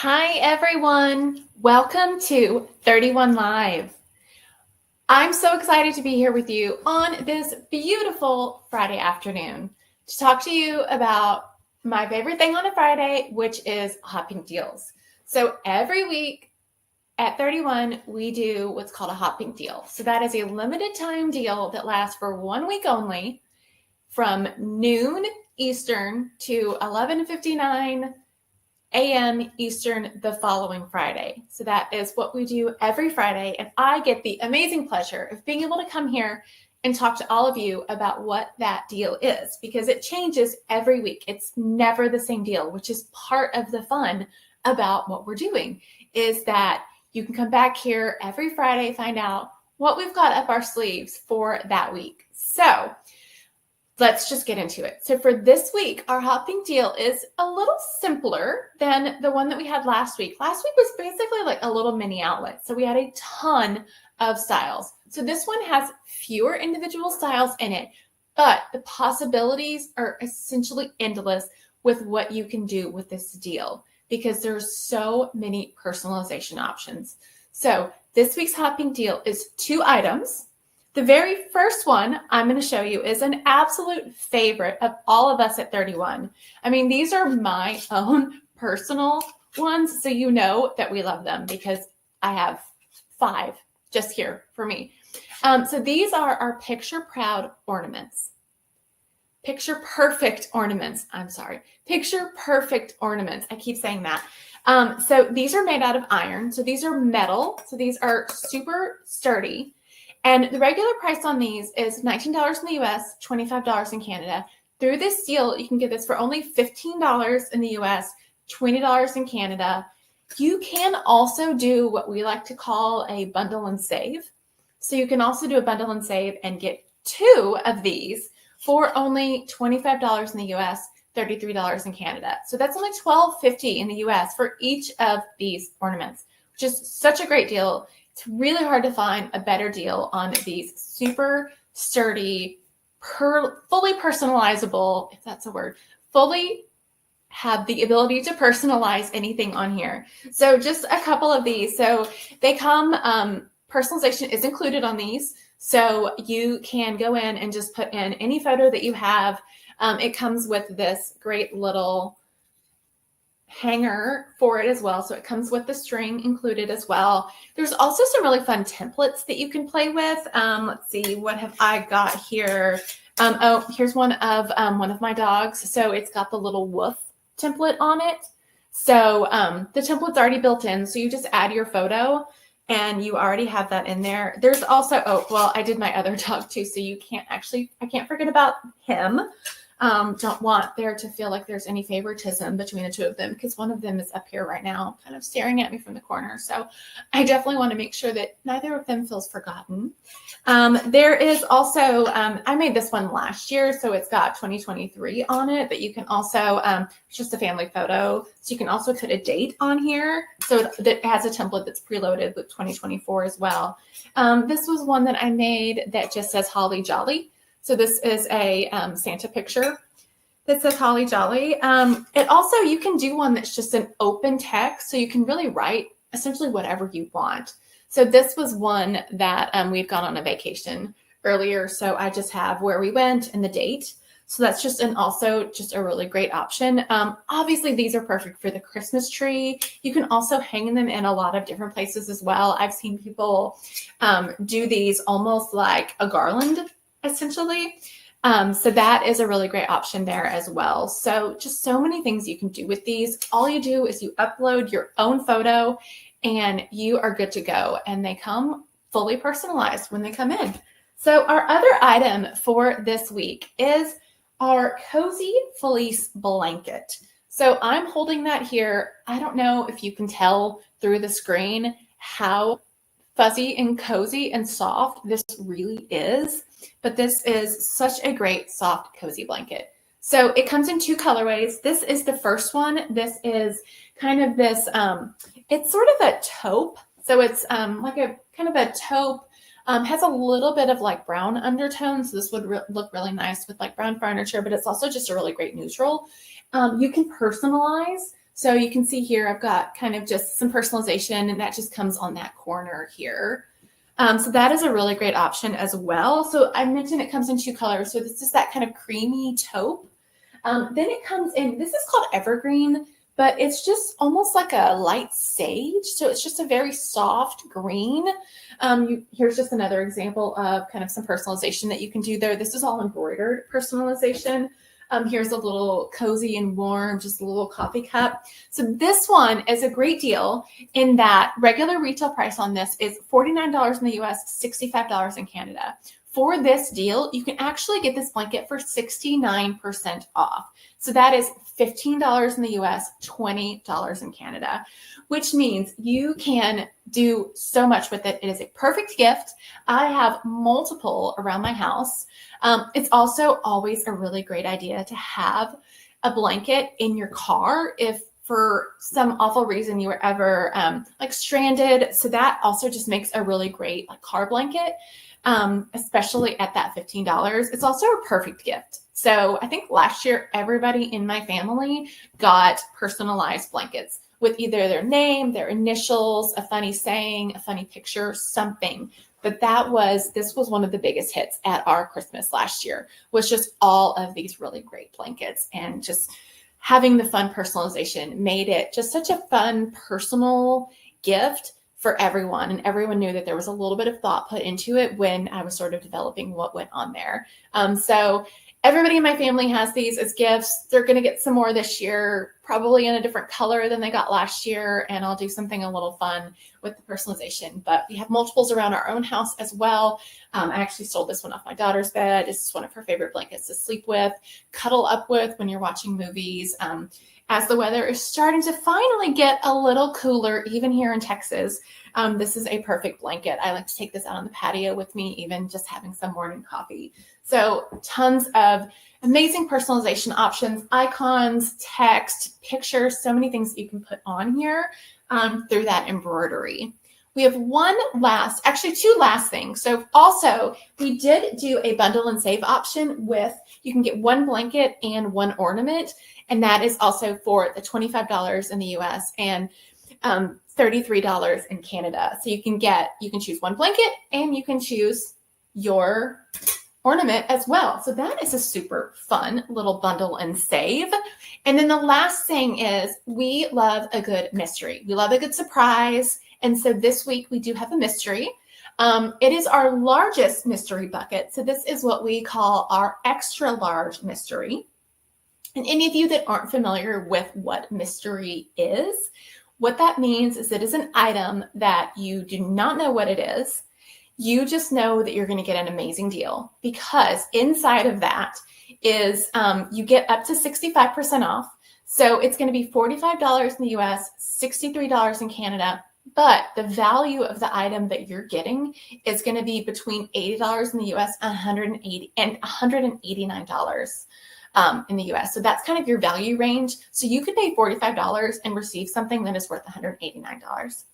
Hi, everyone. Welcome to 31 Live. I'm so excited to be here with you on this beautiful Friday afternoon to talk to you about my favorite thing on a Friday, which is hot pink deals. So every week at 31, we do what's called a hot pink deal. So that is a limited time deal that lasts for 1 week only from noon Eastern to 11:59 a.m. Eastern the following Friday. So that is what we do every Friday. And I get the amazing pleasure of being able to come here and talk to all of you about what that deal is, because it changes every week. It's never the same deal, which is part of the fun about what we're doing, is that you can come back here every Friday, find out what we've got up our sleeves for that week. So let's just get into it. So for this week, our hot pink deal is a little simpler than the one that we had last week. Last week was basically like a little mini outlet. So we had a ton of styles. So this one has fewer individual styles in it, but the possibilities are essentially endless with what you can do with this deal, because there's so many personalization options. So this week's hot pink deal is 2 items. The very first one I'm going to show you is an absolute favorite of all of us at 31. I mean, these are my own personal ones, so you know that we love them because I have 5 just here for me. So these are our picture proud ornaments. Picture perfect ornaments. I'm sorry. Picture perfect ornaments. I keep saying that. So these are made out of iron. So these are metal. So these are super sturdy. And the regular price on these is $19 in the US, $25 in Canada. Through this deal, you can get this for only $15 in the US, $20 in Canada. You can also do what we like to call a bundle and save. So you can also do a bundle and save and get 2 of these for only $25 in the US, $33 in Canada. So that's only $12.50 in the US for each of these ornaments, which is such a great deal. It's really hard to find a better deal on these super sturdy, fully personalizable, if that's a word, fully have the ability to personalize anything on here. So just a couple of these. So they come, personalization is included on these. So you can go in and just put in any photo that you have. It comes with this great little hanger for it as well. So it comes with the string included as well. There's also some really fun templates that you can play with. Let's see, what have I got here? Here's one of my dogs. So it's got the little woof template on it. So the template's already built in. So you just add your photo and you already have that in there. There's also, I did my other dog too. So I can't forget about him. Don't want there to feel like there's any favoritism between the 2 of them, because one of them is up here right now kind of staring at me from the corner. So I definitely want to make sure that neither of them feels forgotten. There is also, I made this one last year, so it's got 2023 on it, but you can also, it's just a family photo. So you can also put a date on here. So it has a template that's preloaded with 2024 as well. This was one that I made that just says Holly Jolly. So this is a Santa picture that says Holly Jolly. It also, you can do one that's just an open text, so you can really write essentially whatever you want. So this was one that we'd gone on a vacation earlier, so I just have where we went and the date. So that's just also just a really great option. Obviously, these are perfect for the Christmas tree. You can also hang them in a lot of different places as well. I've seen people do these almost like a garland, essentially. So that is a really great option there as well. So just so many things you can do with these. All you do is you upload your own photo and you are good to go. And they come fully personalized when they come in. So our other item for this week is our Cozy Fleece Blanket. So I'm holding that here. I don't know if you can tell through the screen how fuzzy and cozy and soft this really is, but this is such a great soft cozy blanket. So it comes in 2 colorways. This is the first one. This is kind of this, it's sort of a taupe. So it's like a kind of a taupe, has a little bit of like brown undertones. So this would look really nice with like brown furniture, but it's also just a really great neutral. You can personalize So you can see here, I've got kind of just some personalization, and that just comes on that corner here. So that is a really great option as well. So I mentioned it comes in 2 colors. So this is that kind of creamy taupe. Then it comes in, this is called evergreen, but it's just almost like a light sage. So it's just a very soft green. Here's just another example of kind of some personalization that you can do there. This is all embroidered personalization. Here's a little cozy and warm, just a little coffee cup. So this one is a great deal in that regular retail price on this is $49 in the US, $65 in Canada. For this deal, you can actually get this blanket for 69% off. So that is $15 in the US, $20 in Canada, which means you can do so much with it. It is a perfect gift. I have multiple around my house. It's also always a really great idea to have a blanket in your car if for some awful reason you were ever like stranded. So that also just makes a really great like car blanket. Especially at that $15. It's also a perfect gift. So I think last year, everybody in my family got personalized blankets with either their name, their initials, a funny saying, a funny picture, something. But this was one of the biggest hits at our Christmas last year, was just all of these really great blankets, and just having the fun personalization made it just such a fun, personal gift for everyone. And everyone knew that there was a little bit of thought put into it when I was sort of developing what went on there. So everybody in my family has these as gifts. They're going to get some more this year, probably in a different color than they got last year. And I'll do something a little fun with the personalization. But we have multiples around our own house as well. I actually stole this one off my daughter's bed. This is one of her favorite blankets to sleep with, cuddle up with when you're watching movies. As the weather is starting to finally get a little cooler, even here in Texas, this is a perfect blanket. I like to take this out on the patio with me, even just having some morning coffee. So tons of amazing personalization options, icons, text, pictures, so many things that you can put on here through that embroidery. We have two last things. So also, we did do a bundle and save option with, you can get one blanket and one ornament, and that is also for the $25 in the US and $33 in Canada. So you can choose one blanket and you can choose your ornament as well. So that is a super fun little bundle and save. And then the last thing is, we love a good mystery. We love a good surprise. And so this week we do have a mystery. It is our largest mystery bucket. So this is what we call our extra large mystery. And any of you that aren't familiar with what mystery is, what that means is it is an item that you do not know what it is. You just know that you're going to get an amazing deal, because inside of that is you get up to 65% off. So it's going to be $45 in the US, $63 in Canada. But the value of the item that you're getting is going to be between $80 in the US and $189 in the US. So that's kind of your value range. So you could pay $45 and receive something that is worth $189.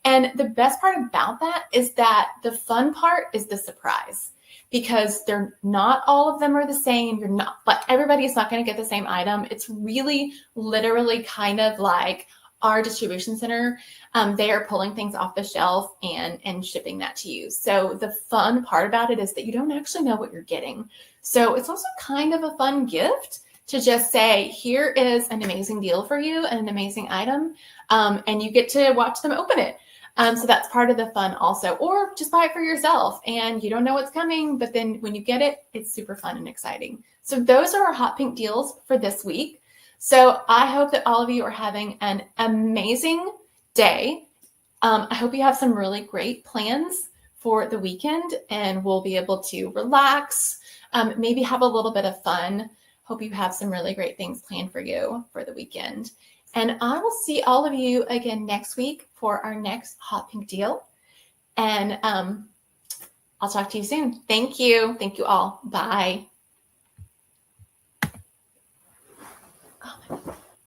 And the best part about that is that the fun part is the surprise, because they're not all of them are the same. You're not like, everybody is not going to get the same item. It's really literally kind of like our distribution center. They are pulling things off the shelf and shipping that to you. So the fun part about it is that you don't actually know what you're getting. So it's also kind of a fun gift to just say, here is an amazing deal for you and an amazing item. And you get to watch them open it. So that's part of the fun also. Or just buy it for yourself and you don't know what's coming, but then when you get it, it's super fun and exciting. So those are our hot pink deals for this week. So I hope that all of you are having an amazing day. I hope you have some really great plans for the weekend, and we'll be able to relax, maybe have a little bit of fun. Hope you have some really great things planned for you for the weekend. And I will see all of you again next week for our next hot pink deal. And I'll talk to you soon. Thank you. Thank you all. Bye. Oh my God.